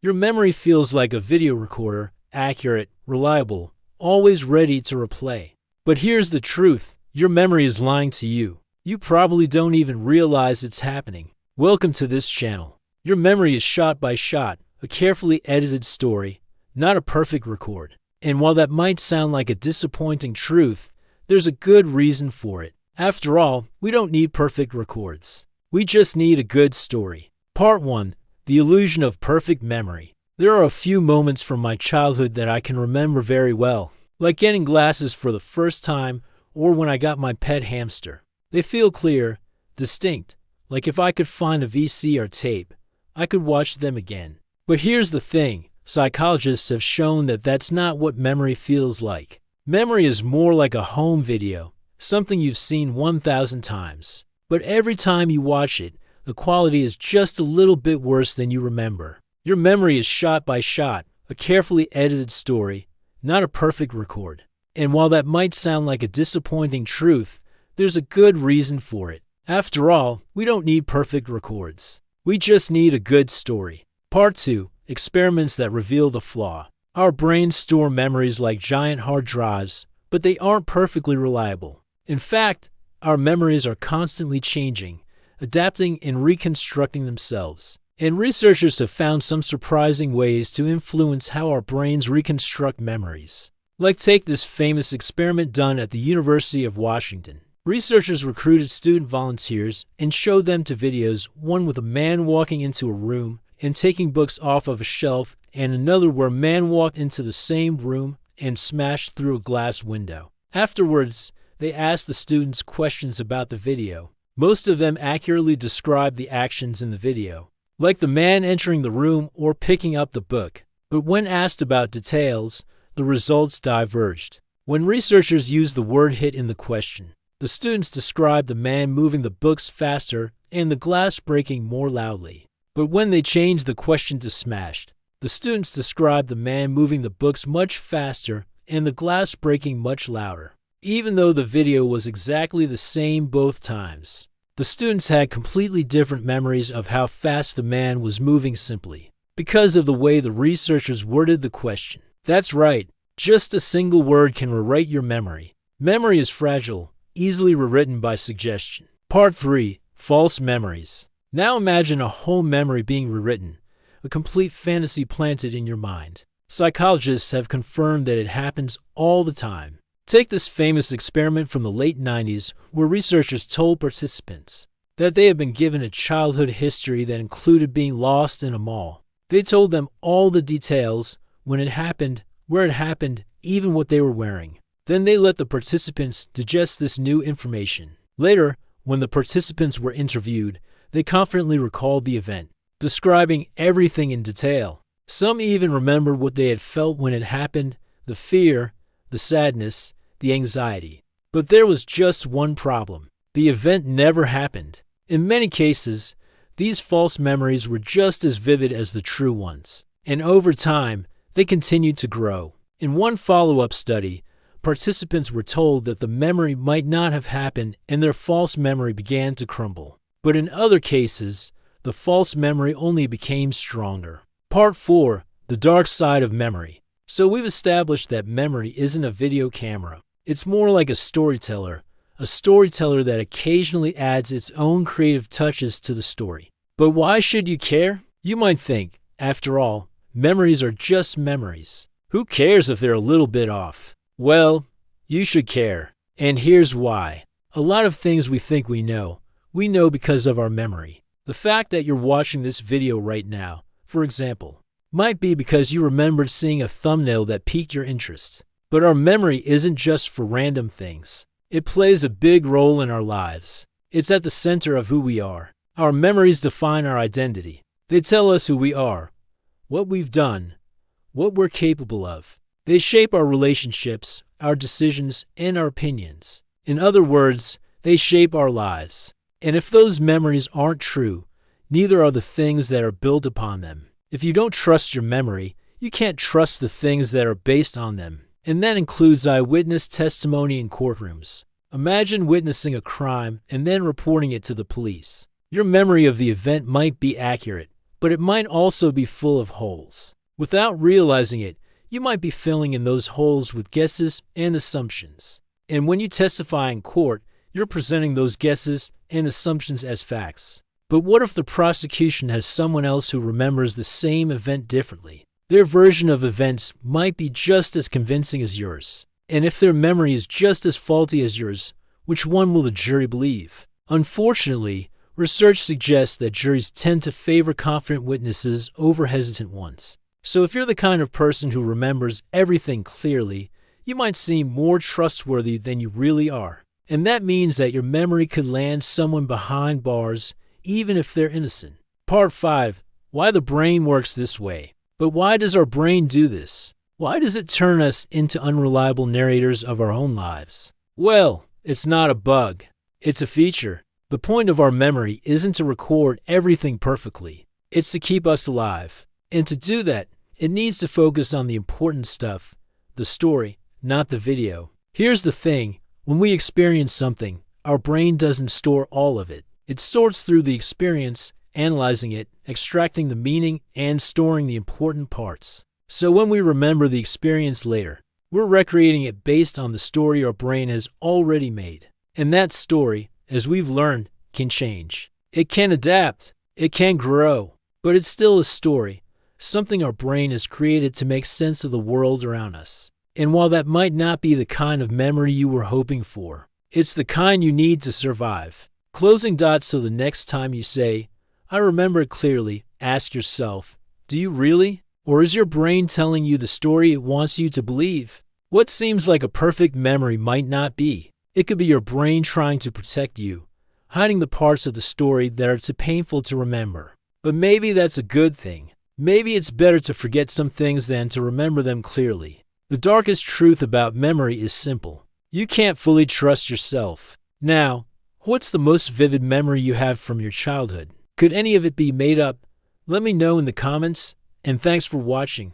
Your memory feels like a video recorder, accurate, reliable, always ready to replay. But here's the truth, your memory is lying to you. You probably don't even realize it's happening. Welcome to this channel. Your memory is shot by shot, a carefully edited story, not a perfect record. And while that might sound like a disappointing truth, there's a good reason for it. After all, we don't need perfect records. We just need a good story. Part 1. The illusion of perfect memory. There are a few moments from my childhood that I can remember very well, like getting glasses for the first time or when I got my pet hamster. They feel clear, distinct, like if I could find a VCR tape, I could watch them again. But here's the thing, psychologists have shown that that's not what memory feels like. Memory is more like a home video, something you've seen 1,000 times. But every time you watch it, the quality is just a little bit worse than you remember. Your memory is shot by shot, a carefully edited story, not a perfect record. And while that might sound like a disappointing truth, there's a good reason for it. After all, we don't need perfect records. We just need a good story. Part 2. Experiments that reveal the flaw. Our brains store memories like giant hard drives, but they aren't perfectly reliable. In fact, our memories are constantly changing, adapting and reconstructing themselves. And researchers have found some surprising ways to influence how our brains reconstruct memories. Like take this famous experiment done at the University of Washington. Researchers recruited student volunteers and showed them two videos, one with a man walking into a room and taking books off of a shelf, and another where a man walked into the same room and smashed through a glass window. Afterwards, they asked the students questions about the video. Most of them accurately described the actions in the video, like the man entering the room or picking up the book. But when asked about details, the results diverged. When researchers used the word hit in the question, the students described the man moving the books faster and the glass breaking more loudly. But when they changed the question to smashed, the students described the man moving the books much faster and the glass breaking much louder. Even though the video was exactly the same both times, the students had completely different memories of how fast the man was moving simply because of the way the researchers worded the question. That's right, just a single word can rewrite your memory. Memory is fragile, easily rewritten by suggestion. Part 3. False memories. Now imagine a whole memory being rewritten, a complete fantasy planted in your mind. Psychologists have confirmed that it happens all the time. Take this famous experiment from the late 90s where researchers told participants that they had been given a childhood history that included being lost in a mall. They told them all the details, when it happened, where it happened, even what they were wearing. Then they let the participants digest this new information. Later, when the participants were interviewed, they confidently recalled the event, describing everything in detail. Some even remembered what they had felt when it happened, the fear, the sadness, the anxiety. But there was just one problem. The event never happened. In many cases, these false memories were just as vivid as the true ones. And over time, they continued to grow. In one follow-up study, participants were told that the memory might not have happened and their false memory began to crumble. But in other cases, the false memory only became stronger. Part 4. The dark side of memory. So we've established that memory isn't a video camera. It's more like a storyteller that occasionally adds its own creative touches to the story. But why should you care? You might think, after all, memories are just memories. Who cares if they're a little bit off? Well, you should care. And here's why. A lot of things we think we know because of our memory. The fact that you're watching this video right now, for example, might be because you remembered seeing a thumbnail that piqued your interest. But our memory isn't just for random things. It plays a big role in our lives. It's at the center of who we are. Our memories define our identity. They tell us who we are, what we've done, what we're capable of. They shape our relationships, our decisions, and our opinions. In other words, they shape our lives. And if those memories aren't true, neither are the things that are built upon them. If you don't trust your memory, you can't trust the things that are based on them. And that includes eyewitness testimony in courtrooms. Imagine witnessing a crime and then reporting it to the police. Your memory of the event might be accurate, but it might also be full of holes. Without realizing it, you might be filling in those holes with guesses and assumptions. And when you testify in court, you're presenting those guesses and assumptions as facts. But what if the prosecution has someone else who remembers the same event differently? Their version of events might be just as convincing as yours. And if their memory is just as faulty as yours, which one will the jury believe? Unfortunately, research suggests that juries tend to favor confident witnesses over hesitant ones. So if you're the kind of person who remembers everything clearly, you might seem more trustworthy than you really are. And that means that your memory could land someone behind bars, even if they're innocent. Part 5. Why the brain works this way. But why does our brain do this? Why does it turn us into unreliable narrators of our own lives? Well, it's not a bug. It's a feature. The point of our memory isn't to record everything perfectly. It's to keep us alive. And to do that, it needs to focus on the important stuff, the story, not the video. Here's the thing. When we experience something, our brain doesn't store all of it. It sorts through the experience, analyzing it, extracting the meaning, and storing the important parts. So when we remember the experience later, we're recreating it based on the story our brain has already made. And that story, as we've learned, can change. It can adapt. It can grow. But it's still a story, something our brain has created to make sense of the world around us. And while that might not be the kind of memory you were hoping for, it's the kind you need to survive. Closing dots so the next time you say, I remember it clearly, ask yourself, do you really? Or is your brain telling you the story it wants you to believe? What seems like a perfect memory might not be. It could be your brain trying to protect you, hiding the parts of the story that are too painful to remember. But maybe that's a good thing. Maybe it's better to forget some things than to remember them clearly. The darkest truth about memory is simple. You can't fully trust yourself. Now, what's the most vivid memory you have from your childhood? Could any of it be made up? Let me know in the comments, and thanks for watching.